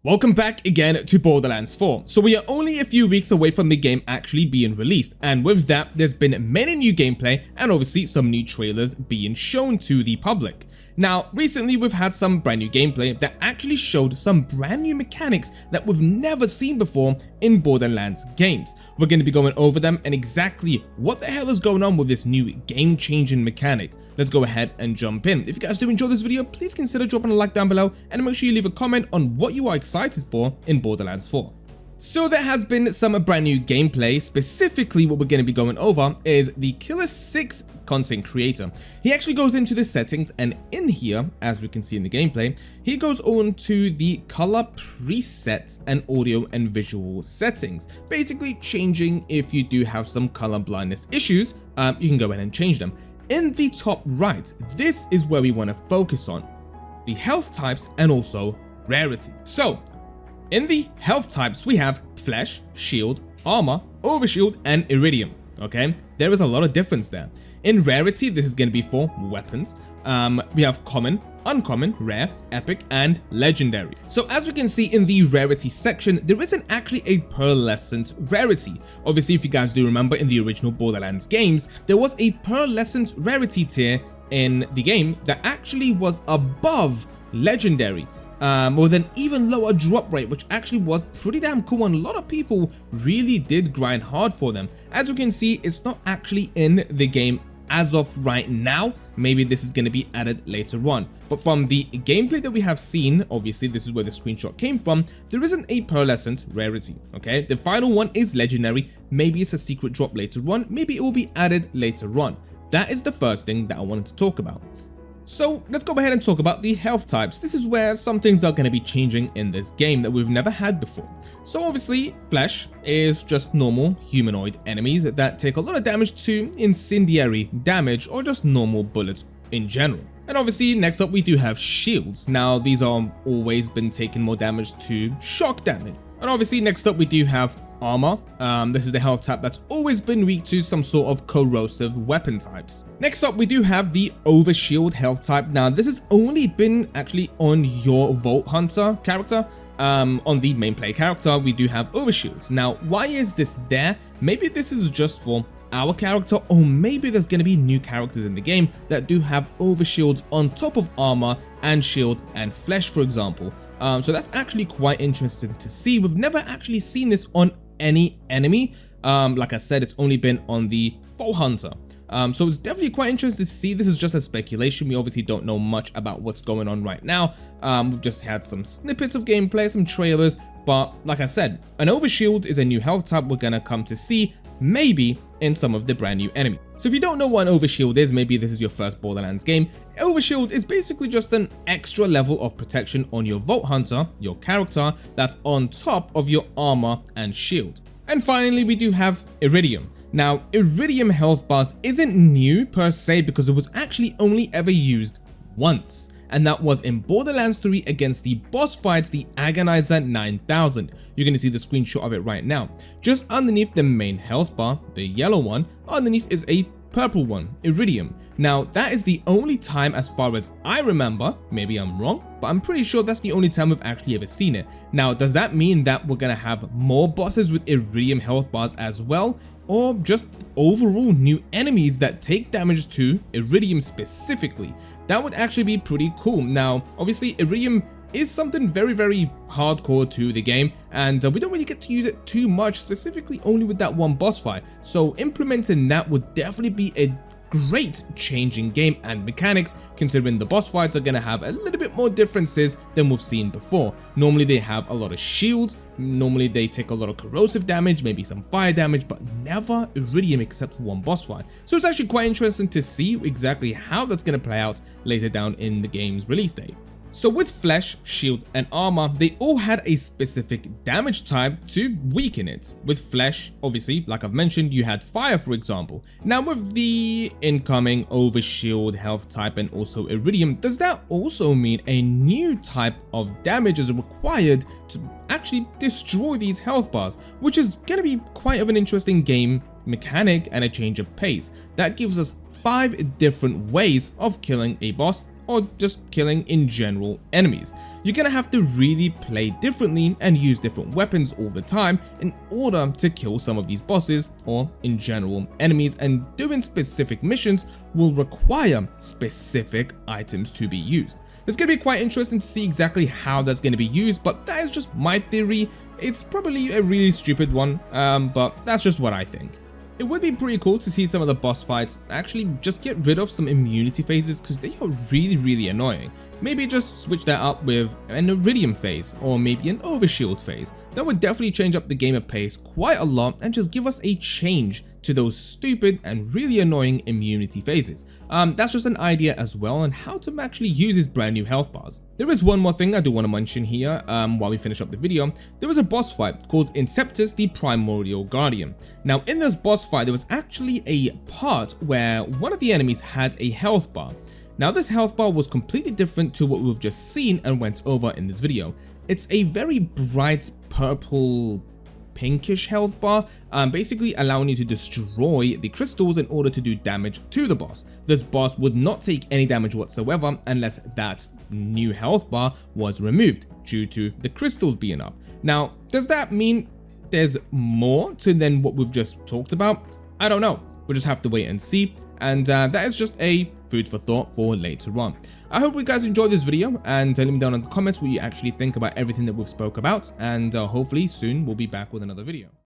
Welcome back again to Borderlands 4. So we are only a few weeks away from the game actually being released, and with that there's been many new gameplay and obviously some new trailers being shown to the public. Now recently we've had some brand new gameplay that actually showed some brand new mechanics that we've never seen before in Borderlands games. We're going to be going over them and exactly what the hell is going on with this new game-changing mechanic. Let's go ahead and jump in. If you guys do enjoy this video, please consider dropping a like down below and make sure you leave a comment on what you are excited for in Borderlands 4. So there has been some brand new gameplay. Specifically what we're going to be going over is the Killer 6 content creator. He actually goes into the settings, and in here, as we can see in the gameplay, he goes on to the color presets and audio and visual settings, basically changing if you do have some color blindness issues. You can go ahead and change them. In the top right, this is where we want to focus on the health types and also rarity. So in the health types, we have flesh, shield, armor, overshield, and iridium. Okay, there is a lot of difference there. In rarity, this is going to be for weapons. We have common, uncommon, rare, epic, and legendary. So as we can see in the rarity section, there isn't actually a pearlescent rarity. Obviously, if you guys do remember, in the original Borderlands games, there was a pearlescent rarity tier in the game that actually was above legendary, with an even lower drop rate, which actually was pretty damn cool, and a lot of people really did grind hard for them. As you can see, it's not actually in the game as of right now. Maybe this is going to be added later on, but from the gameplay that we have seen, obviously this is where the screenshot came from, there isn't a pearlescent rarity. Okay, the final one is legendary. Maybe it's a secret drop later on, maybe it will be added later on. That is the first thing that I wanted to talk about. So let's go ahead and talk about the health types. This is where some things are going to be changing in this game that we've never had before. So obviously, flesh is just normal humanoid enemies that take a lot of damage to incendiary damage or just normal bullets in general. And obviously, next up we do have shields. Now these are always been taking more damage to shock damage. And obviously next up we do have armor. This is the health type that's always been weak to some sort of corrosive weapon types. Next up we do have the overshield health type. Now this has only been actually on your Vault Hunter character. On the main player character we do have overshields. Now why is this there? Maybe this is just for our character, or maybe there's going to be new characters in the game that do have overshields on top of armor and shield and flesh, for example. So that's actually quite interesting to see. We've never actually seen this on any enemy. Like I said, it's only been on the Vault Hunter. So it's definitely quite interesting to see. This is just a speculation. We obviously don't know much about what's going on right now. We've just had some snippets of gameplay, some trailers, but like I said, an overshield is a new health type we're gonna come to see maybe in some of the brand new enemies. So if you don't know what an overshield is, maybe this is your first Borderlands game. Overshield is basically just an extra level of protection on your Vault Hunter, your character, that's on top of your armor and shield. And finally, we do have iridium. Now, iridium health bars isn't new per se because it was actually only ever used once, and that was in Borderlands 3 against the boss fights, the Agonizer 9000. You're going to see the screenshot of it right now. Just underneath the main health bar, the yellow one, underneath is a purple one, iridium. Now that is the only time, as far as I remember, maybe I'm wrong, but I'm pretty sure that's the only time we've actually ever seen it. Now does that mean that we're gonna have more bosses with iridium health bars as well, or just overall new enemies that take damage to iridium specifically? That would actually be pretty cool. Now obviously iridium is something very, very hardcore to the game, and we don't really get to use it too much, specifically only with that one boss fight. So implementing that would definitely be a great change in game and mechanics, considering the boss fights are going to have a little bit more differences than we've seen before. Normally they have a lot of shields, normally they take a lot of corrosive damage, maybe some fire damage, but never iridium except for one boss fight. So it's actually quite interesting to see exactly how that's going to play out later down in the game's release date. So with flesh, shield, and armor, they all had a specific damage type to weaken it. With flesh, obviously, like I've mentioned, you had fire, for example. Now with the incoming overshield health type and also iridium, does that also mean a new type of damage is required to actually destroy these health bars, which is going to be quite of an interesting game mechanic and a change of pace. That gives us 5 different ways of killing a boss or just killing in general enemies. You're gonna have to really play differently and use different weapons all the time in order to kill some of these bosses or in general enemies, and doing specific missions will require specific items to be used. It's going to be quite interesting to see exactly how that's going to be used, but that is just my theory. It's probably a really stupid one, but that's just what I think. It would be pretty cool to see some of the boss fights actually just get rid of some immunity phases, because they are really annoying. Maybe just switch that up with an Iridium phase or maybe an Overshield phase. That would definitely change up the gamer pace quite a lot and just give us a change to those stupid and really annoying immunity phases. That's just an idea as well on how to actually use his brand new health bars. There is one more thing I do want to mention here while we finish up the video. There was a boss fight called Inceptus the Primordial Guardian. Now in this boss fight there was actually a part where one of the enemies had a health bar. Now this health bar was completely different to what we've just seen and went over in this video. It's a very bright purple pinkish health bar, basically allowing you to destroy the crystals in order to do damage to the boss. This boss would not take any damage whatsoever unless that new health bar was removed due to the crystals being up. Now, does that mean there's more to than what we've just talked about? I don't know. We'll just have to wait and see, and that is just a food for thought for later on. I hope you guys enjoyed this video, and let me down in the comments what you actually think about everything that we've spoke about, and hopefully soon we'll be back with another video.